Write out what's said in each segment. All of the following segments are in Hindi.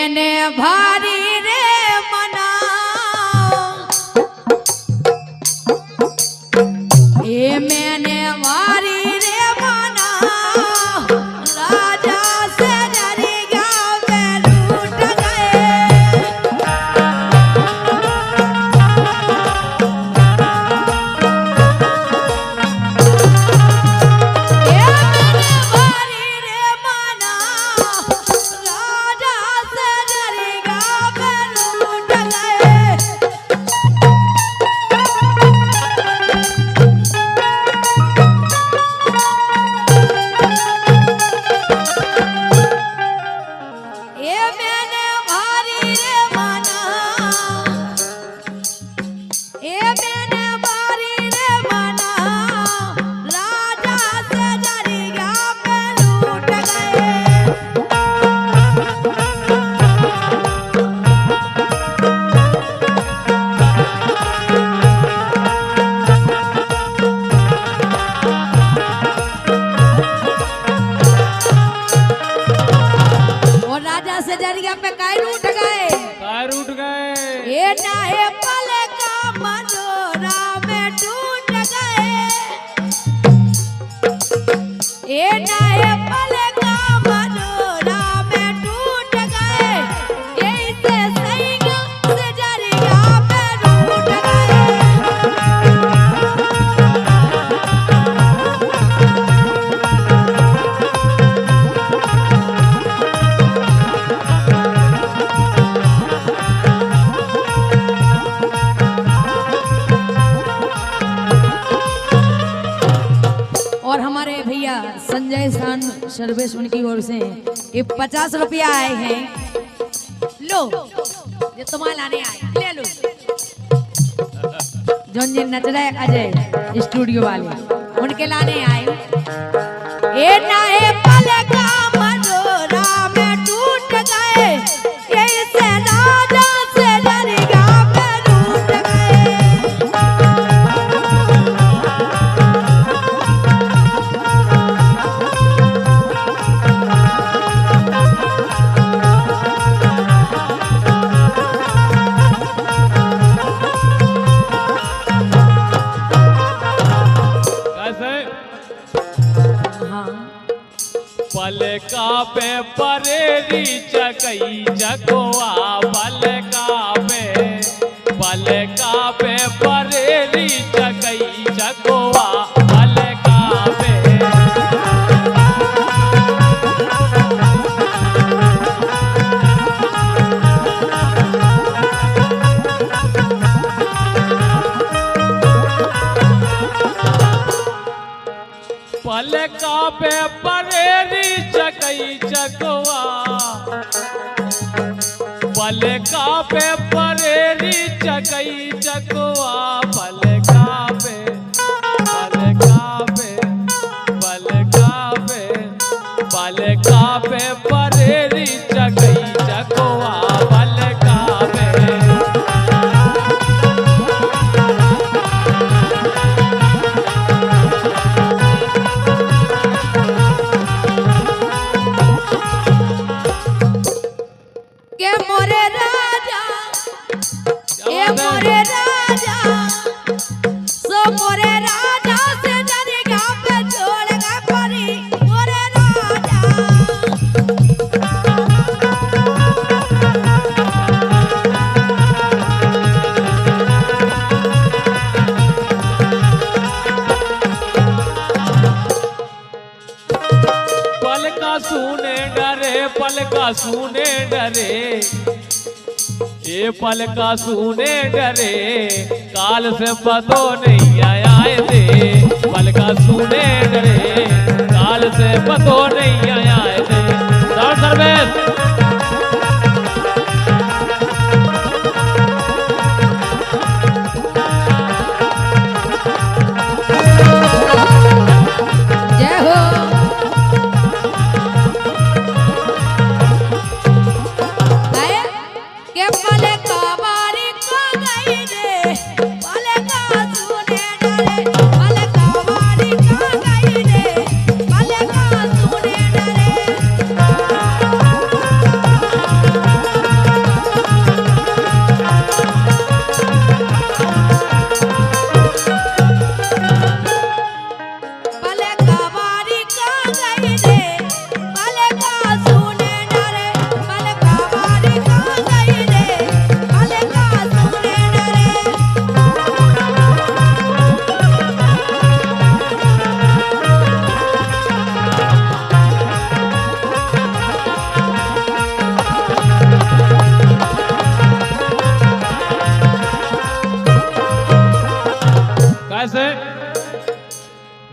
मैंने भारी रे मना ये मैंने भारी रे मना राजा से डरी गया मैं लूट गए ये मैंने भारी रे मना राजा से डरी गया मैं लूट गए ये मैंने भारी रे मना ये मैंने भारी रे मना राजा से डरी गया मैं लूट गए और राजा से डर गया पे काय लूट गए कार उठ गए। ये नाहे पल का मनोरा में टूट गए ये नाहे पल का मनोरा में टूट गए यही से सैंग से डरिया पे रूठ गए और हमारे भैया संजय सान सर्वेश उनकी ओर से ये 50 रुपया आए हैं लो ये तुम्हारे लाने आए ले लो जोन जिन नच रहे अजय स्टूडियो वाले उनके लाने आए ये नाहे पल का मनोरा में टूट गए यही से राजा से डर गया मैं रूठ गए कैसे? हाँ पलका पे परेरी चकई चकोआ पलका पे परेरी चकई चकोआ पलका पे पलका पे परेरी चकई चकोआ पलका पे परेरी चकई चकोआ पलका पे परेरी चकई चकोआ पलका पे के मोरे राजा ये मोरे राजा सो मोरे राजा से डरी गया पे छोड़ गए परी मोरे राजा पलका सुने डरे ये पलका सुने डरे काल से पतो नहीं आया थे पलका सुने डरे काल से पतो नहीं आया थे सर्वेश जय हो आए के पले का बारी को गई रे पले का सुने डरे पले का बारी को गई रे पले का सुने डरे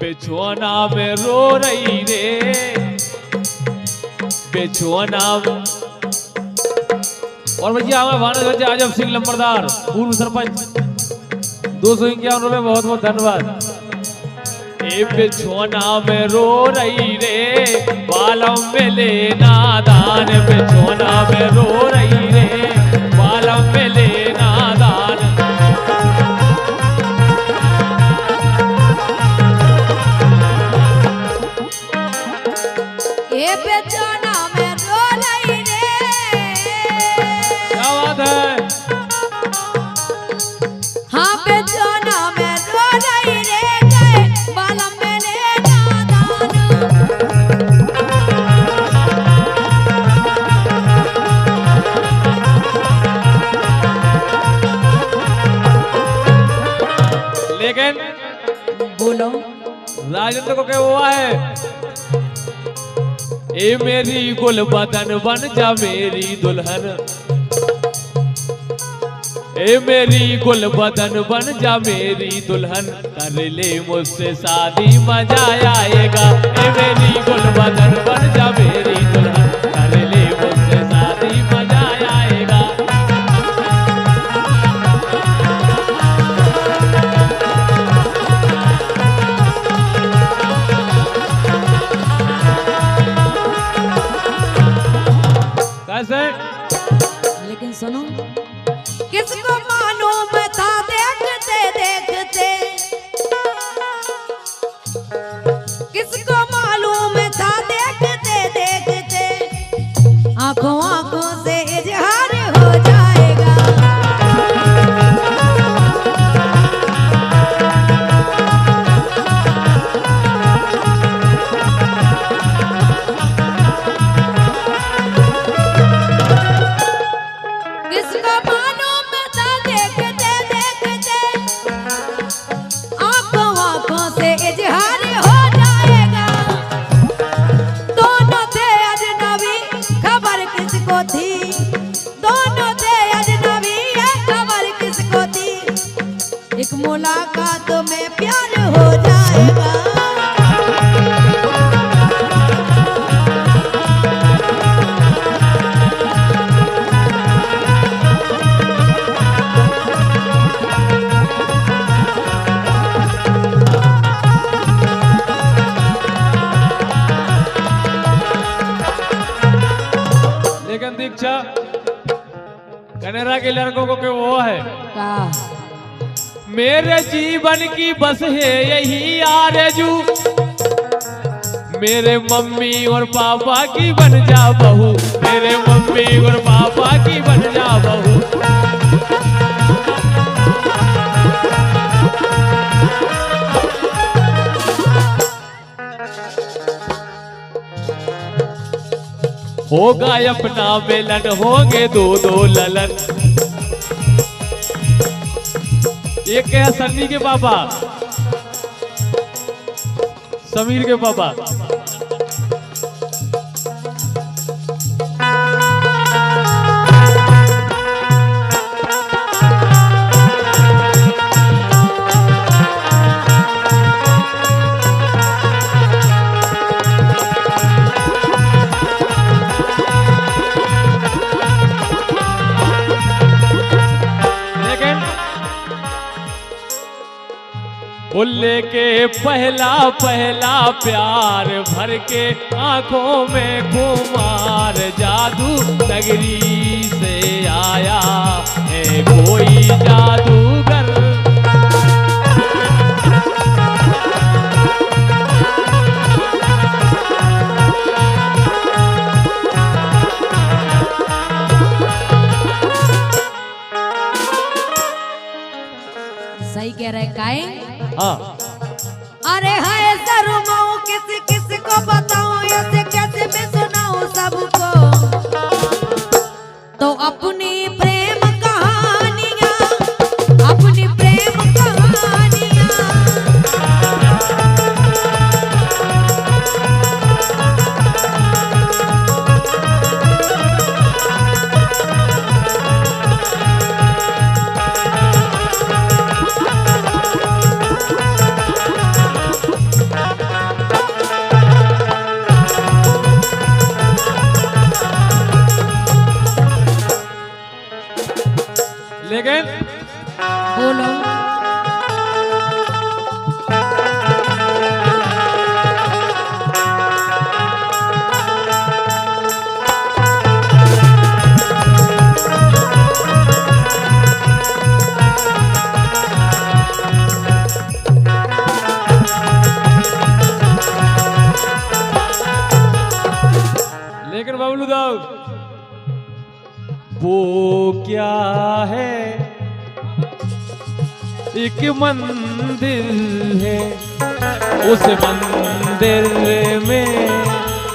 बिछुआना में रो रही रे, बिछुआना। और भैया हमारे भानस आजम सिंह लंबरदार पूर्व सरपंच 251 रुपए, बहुत बहुत धन्यवाद। ए बिछुआना में रो रही रे, बालम में लेना दान, बिछुआना में रो रही रे, बालम में लेना दान। ये बेचाना में रो रही रे, क्या बात है। हाँ बेचाना में रो रही रे, गए बालम में लेना दान। लेकिन बोलो राजेंद्र को क्या हुआ है, ए मेरी गुल बदन बन जा मेरी दुल्हन, ए मेरी गुल बदन बन जा मेरी दुल्हन, कर ले मुझसे शादी मजा आएगा। ए मेरी गुल बदन बन जा मेरी दुल्हन, कर ले मुझसे शादी मजा आएगा। कैसे? लेकिन सुनो, किसको मालूम था देखते देखते, किसको मालूम था देखते देखते, आंखों आंखों से इजहार हो जाएगा। किसको मालूम था देखते देखते, आंखों आंखों से इजहार हो जाएगा। दोनों थे अजनबी, खबर किसको थी, दोनों थे अजनबी, ये खबर किसको थी, एक मुलाकात में प्यार हो जाएगा। लेकिन दीक्षा कनेरा के लड़कों को क्या वो है, का मेरे जीवन की बस है यही आरज़ू, मेरे मम्मी और पापा की बन जा बहू, मेरे मम्मी और पापा की बन जा बहू। होगा अपना मिलन, होंगे दो दो ललन। ये क्या सन्नी के पापा, समीर के पापा। भुल्ले के पहला पहला प्यार, भर के आंखों में खुमार, जादू नगरी से आया है कोई जादूगर। सही कह रहे काई। हाँ, अरे हाय शर्माऊं किस किस को बताऊं, ऐसे कैसे मैं सुनाऊं सबको, तो अपनी प्रेम कहानियां, अपनी प्रेम कहानियां। लेकिन बोलो। लेकिन बबलू दाऊ, वो क्या है, एक मंदिर है, उस मंदिर में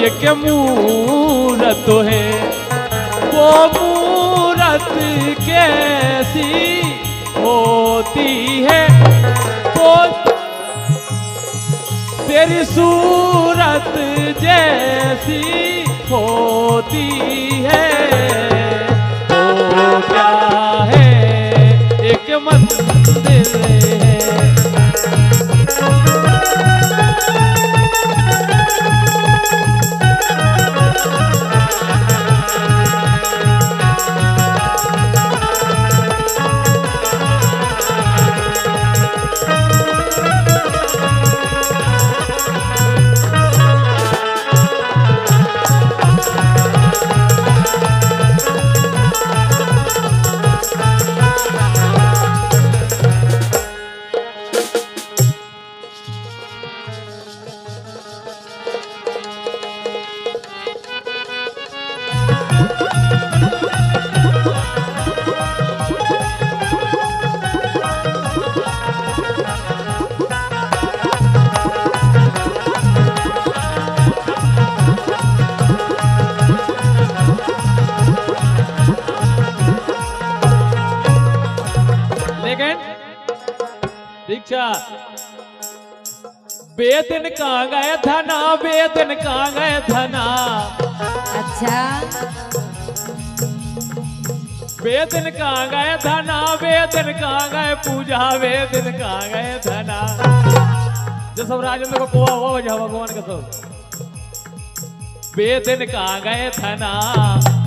एक मूरत है, वो मूरत कैसी होती है, वो तेरी सूरत जैसी होती है, वो क्या है, एक मंदिर है। दीक्षा बेदन कहाँ गए धना, बेदन कहाँ गए धना, अच्छा बेदन कहाँ गए धना, बेदन कहाँ गए पूजा, बेदन कहाँ गए धना। जो सब राजेंद्र को कोआ हुआ वजह भगवान का सब बेदन कहाँ गए धना,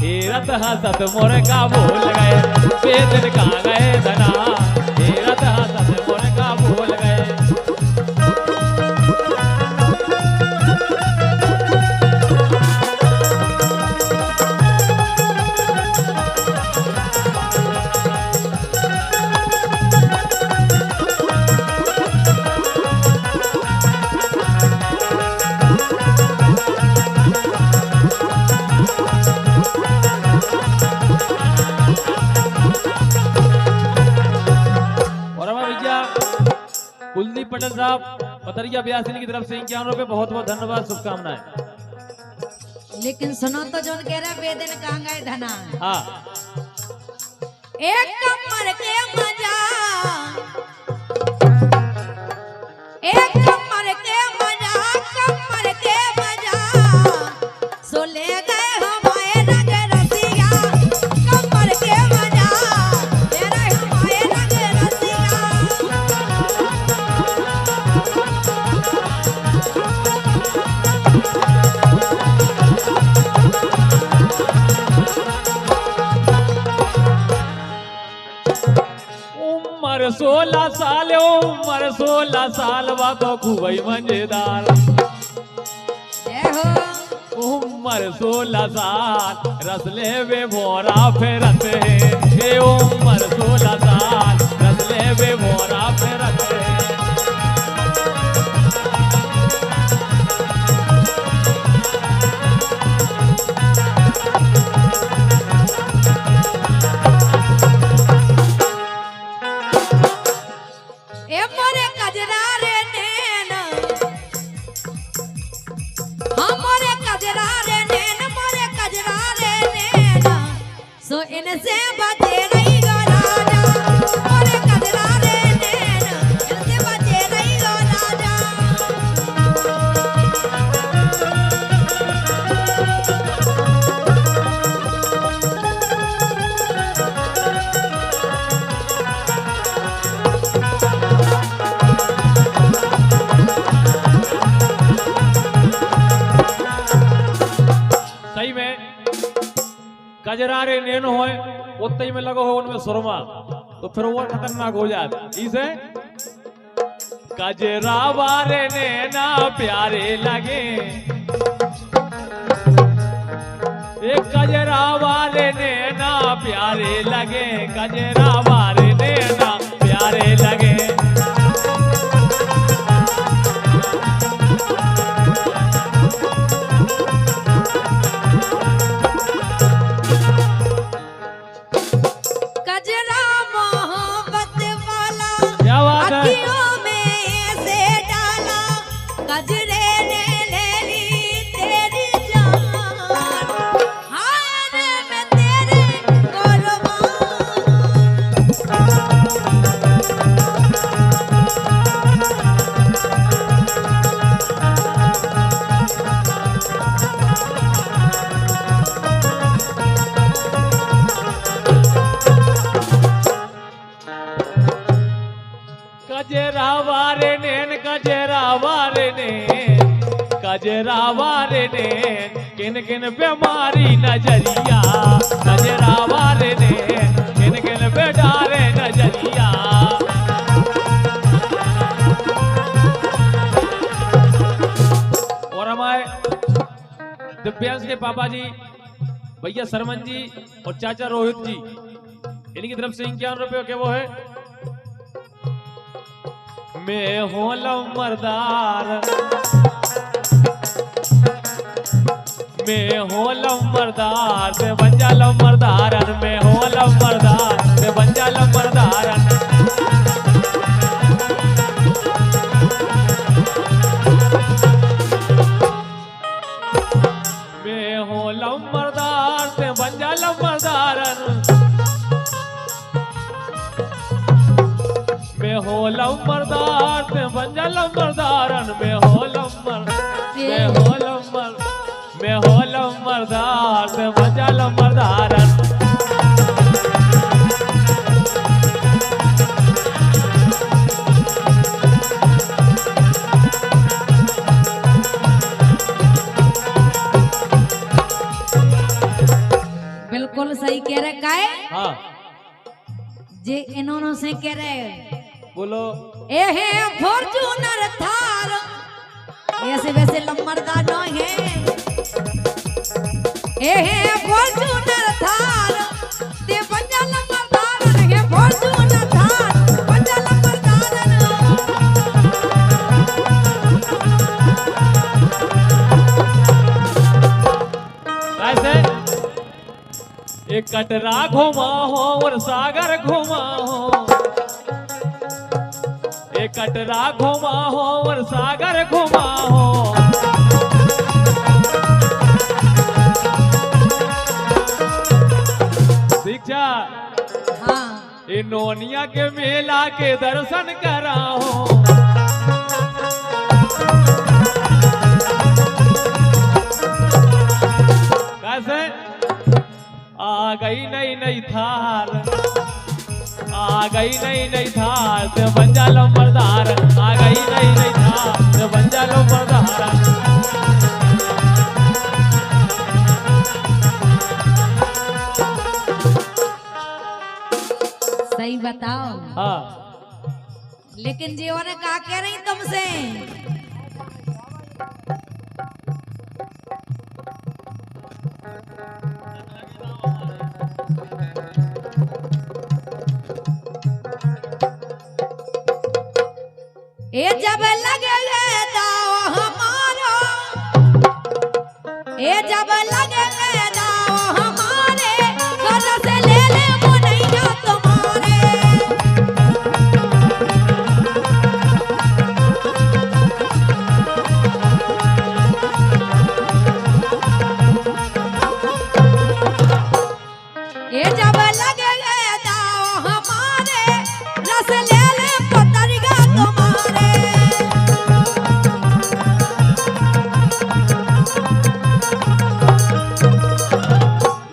हेरत हसत मोर का भूल गए, बेदन कहाँ गए धना, हेरत हसत मोर का भूल गए। कुलदीप पटेल साहब पतरिया ब्यासिनी की तरफ से 51 रुपए बहुत बहुत धन्यवाद, शुभकामनाएं। लेकिन सुनो तो जो कह रहा बेदन कहाँ गए धना, हाँ एक कमर के मजा, एक कमर के मजा, कमर के मजा सो ले गए हमारे रंग रसिया, कमर के मजा तेरा हमारे रंग रसिया। उम्र 16 साल, उम्र 16 साल बाबा खूबई मजेदार, उम्र 16 साल रसले वे भोरा फेरत है, उम्र 16 साल रसले वे भोरा फेरत है। इनसे बचे नहीं गो राजा, मोरे कजरा रे नैन, इनसे बचे नहीं गो राजा। कजरारे नैन होए उतई में लगो हो उनमें सुरमा तो फिर वो खतरनाक हो जाता। इसे कजरा वारे नैना प्यारे लगे, एक कजरा वारे नैना प्यारे लगे, कजरा वारे नैना प्यारे लगे। कजरा मोहब्बत वाला क्या बात है? अखियों में से डाला, कजरे ने ले ली तेरी जान, हाय रे मैं तेरे कुर्बान। कजरा वारे नैन, कजरा वारे नैन, कजरा वारे नैन, किन किन पे मारी नजरिया, कजरा वारे नैन, किन किन पे डारे नजरिया। और हमारे दिव्यांश के पापा जी, भैया सरमन जी और चाचा रोहित जी, इनकी तरफ से 51 रुपये के वो है। मैं हूँ लम्बरदार, मैं हूँ लम्बरदार से बन जा लम्बरदारन, मैं हूँ लम्बरदार से बन जा लम्बरदारन। मैं हूँ लम्बरदार से बन जा लम्बरदारन, मैं हो लम्बरदार से बन जा लम्बरदारन, मैं हो लम्बर, मैं हो लम्बर, मैं हो लम्बरदार से बन जा लम्बरदारन। बिल्कुल सही कह रहे काहे? हाँ जे इन्होंने से कह रहे बोलो। ए है फॉर्च्यूनर थार, ऐसे वैसे लम्बरदार नहीं है। ए है फॉर्च्यूनर थार, ते पंजा लम्बरदार है, फॉर्च्यूनर थार पंजा लम्बरदार। ऐसे एक कटरा घुमा हो और सागर घुमा हो, एक कटरा घुमा हो और सागर घुमा हो। दीक्षा हाँ नोनिया के मेला के दर्शन कराओ, कैसे आ गई नई नई थार, आ गई नई नई थार से बन जा लम्बरदार, आ गई नई नई थार से बन जा लम्बरदार। सही बताओ। हाँ लेकिन जीवन ने कहा कह रही तुमसे, ए जब लगे दाव हमारो, ए जब लगे दाव हमारे, घर से ले ले मुनैया तुम्हारे। ए जब लगे दाव हमारे, रस ले ले पतरिया तुम्हारे।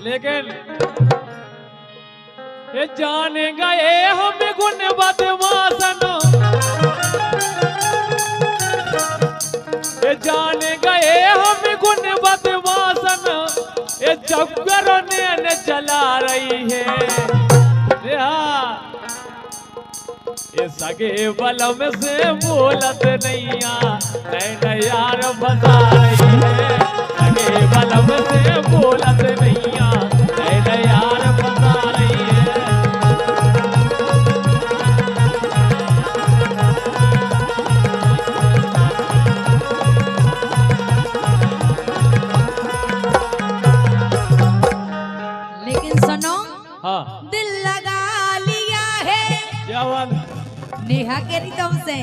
लेकिन ये जाने गए हम गुण बदमाशन, ये जाने गए हम गुण बदमाशन, ये जब करोने ने चला रही है ये सगे बलम से बोलत नैया नैन यार बता रही है सगे बलम से बोलत नैया नैन यार बता रही है लेकिन सुनो हाँ दिल लगा लिया है क्या बात नेहा के रिदम से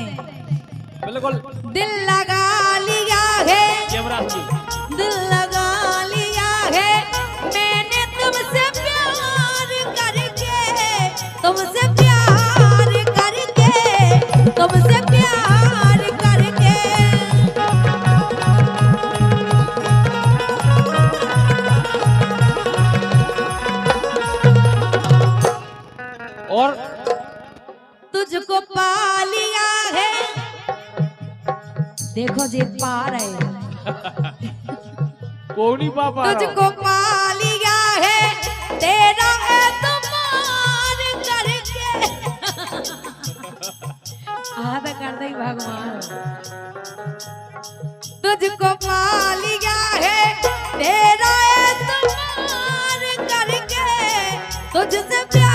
बिल्कुल दिल लगा लिया है यमराज जी दिल लगा लिया है मैंने तुमसे प्यार करके तुमसे प्यार करके तुमसे प्यार करके और तुझको पा लिया है देखो जी पा रहे कौनी पापा तुझको पा लिया है तेरा एतमार करके आधा कर दे भगवान तुझको पा लिया है तेरा एतमार करके तुझसे प्यार